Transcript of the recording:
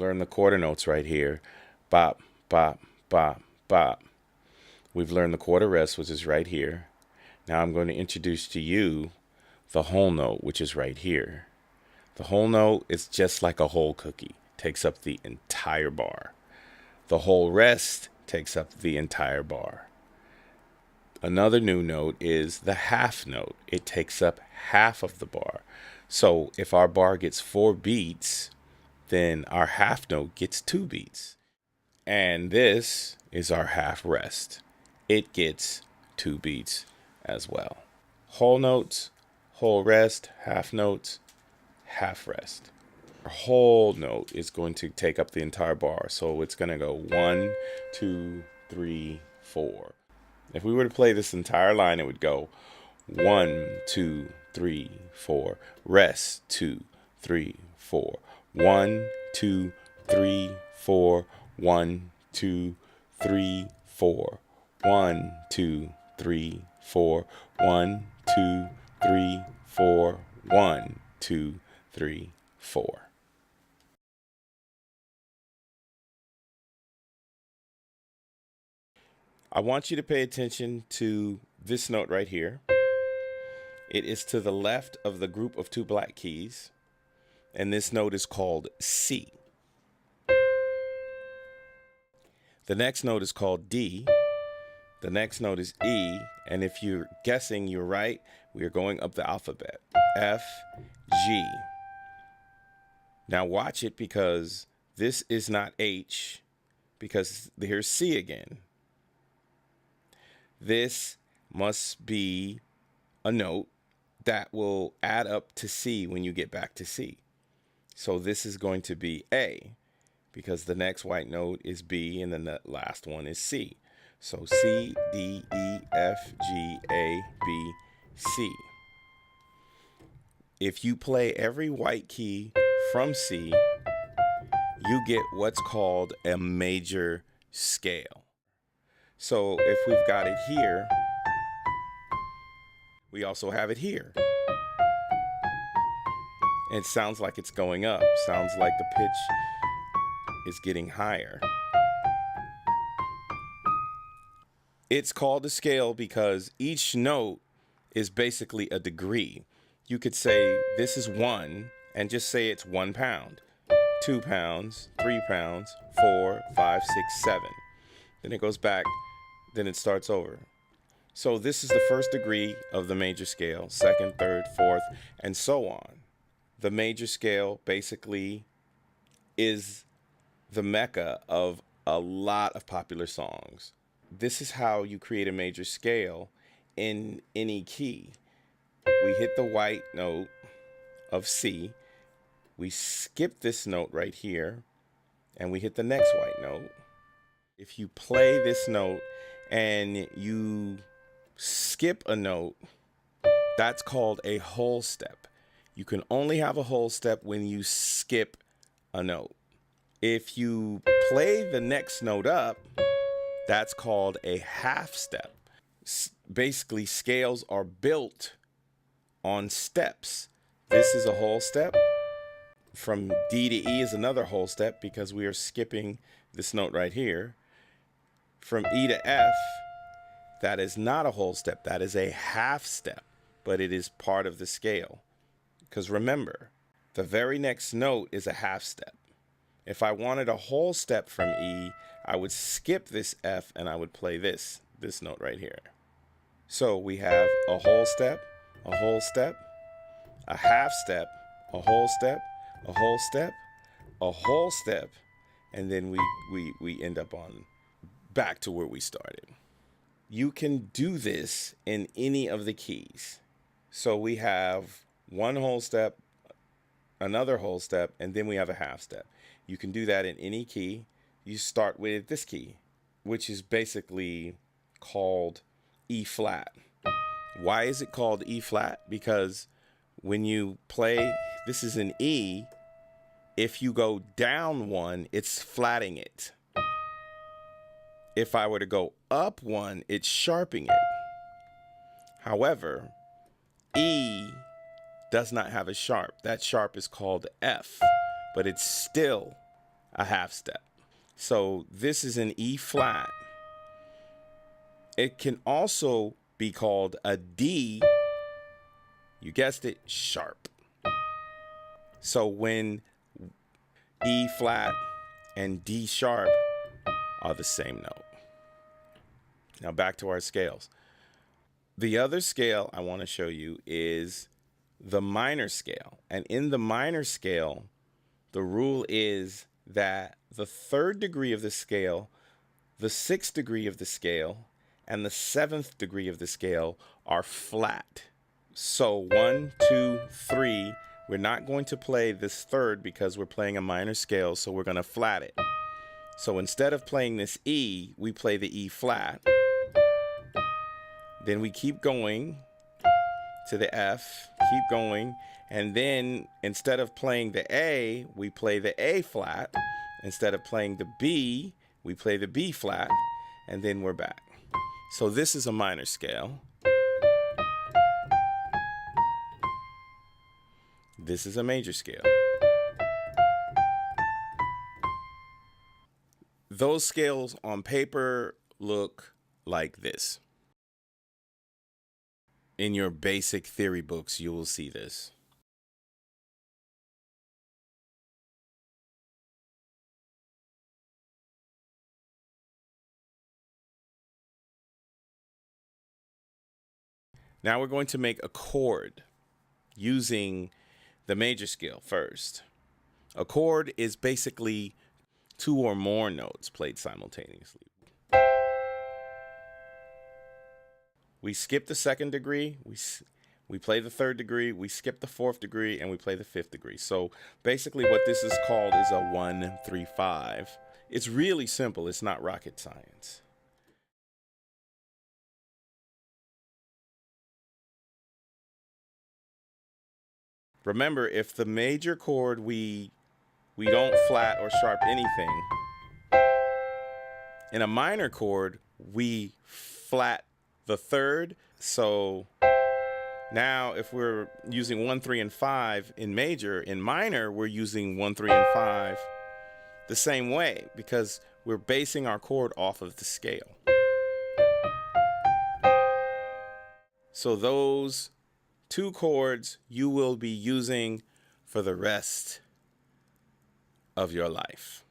learned the quarter notes right here. Bop, bop, bop, bop. We've learned the quarter rest, which is right here. Now I'm going to introduce to you the whole note, which is right here. The whole note is just like a whole cookie, takes up the entire bar. The whole rest takes up the entire bar. Another new note is the half note. It takes up half of the bar. So if our bar gets 4 beats, then our half note gets 2 beats. And this is our half rest. It gets 2 beats as well. Whole notes, whole rest, half notes, half rest. Our whole note is going to take up the entire bar. So it's going to go 1, 2, 3, 4. If we were to play this entire line, it would go 1, 2, 3, 4. Rest, 2, 3, 4. 1, 2, 3, 4. 1, 2, 3, 4. 1, 2, 3, 4. 1, 2, 3, 4. 1, 2, 3, 4. I want you to pay attention to this note right here. It is to the left of the group of 2 black keys, and this note is called C. The next note is called D. The next note is E, and if you're guessing, you're right. We are going up the alphabet. F, G. Now watch it, because this is not H, because here's C again. This must be a note that will add up to C when you get back to C. So this is going to be A, because the next white note is B and then the last one is C. So C, D, E, F, G, A, B, C. If you play every white key from C, you get what's called a major scale. So if we've got it here, we also have it here. It sounds like it's going up. Sounds like the pitch is getting higher. It's called a scale because each note is basically a degree. You could say this is 1 and just say it's 1 pound, 2 pounds, 3 pounds, 4, 5, 6, 7. Then it goes back. Then it starts over. So this is the first degree of the major scale, second, third, fourth, and so on. The major scale basically is the mecca of a lot of popular songs. This is how you create a major scale in any key. We hit the white note of C. We skip this note right here, and we hit the next white note. If you play this note and you skip a note, that's called a whole step. You can only have a whole step when you skip a note. If you play the next note up, that's called a half step. Basically, scales are built on steps. This is a whole step. From D to E is another whole step because we are skipping this note right here. From E to F, that is not a whole step. That is a half step, but it is part of the scale. Because remember, the very next note is a half step. If I wanted a whole step from E, I would skip this F and I would play this note right here. So we have a whole step, a whole step, a half step, a whole step, a whole step, a whole step, and then we end up on back to where we started. You can do this in any of the keys. So we have one whole step, another whole step, and then we have a half step. You can do that in any key. You start with this key, which is basically called E flat. Why is it called E flat? Because when you play, this is an E, if you go down 1, it's flatting it. If I were to go up 1, it's sharping it. However, E does not have a sharp. That sharp is called F, but it's still a half step. So this is an E flat. It can also be called a D, you guessed it, sharp. So when E flat and D sharp are the same note. Now back to our scales. The other scale I want to show you is the minor scale. And in the minor scale, the rule is that the 3rd degree of the scale, the 6th degree of the scale, and the 7th degree of the scale are flat. So 1, 2, 3, we're not going to play this 3rd because we're playing a minor scale, so we're going to flat it. So instead of playing this E, we play the E flat. Then we keep going to the F, keep going, and then instead of playing the A, we play the A flat. Instead of playing the B, we play the B flat, and then we're back. So this is a minor scale. This is a major scale. Those scales on paper look like this. In your basic theory books, you will see this. Now we're going to make a chord using the major scale first. A chord is basically 2 or more notes played simultaneously. We skip the 2nd degree, we play the 3rd degree, we skip the 4th degree, and we play the 5th degree. So basically what this is called is a 1, 3, 5. It's really simple, it's not rocket science. Remember, if the major chord we don't flat or sharp anything, in a minor chord we flat the 3rd. So now if we're using 1, 3, and 5 in major, in minor we're using 1, 3, and 5 the same way because we're basing our chord off of the scale. So those 2 chords you will be using for the rest of your life.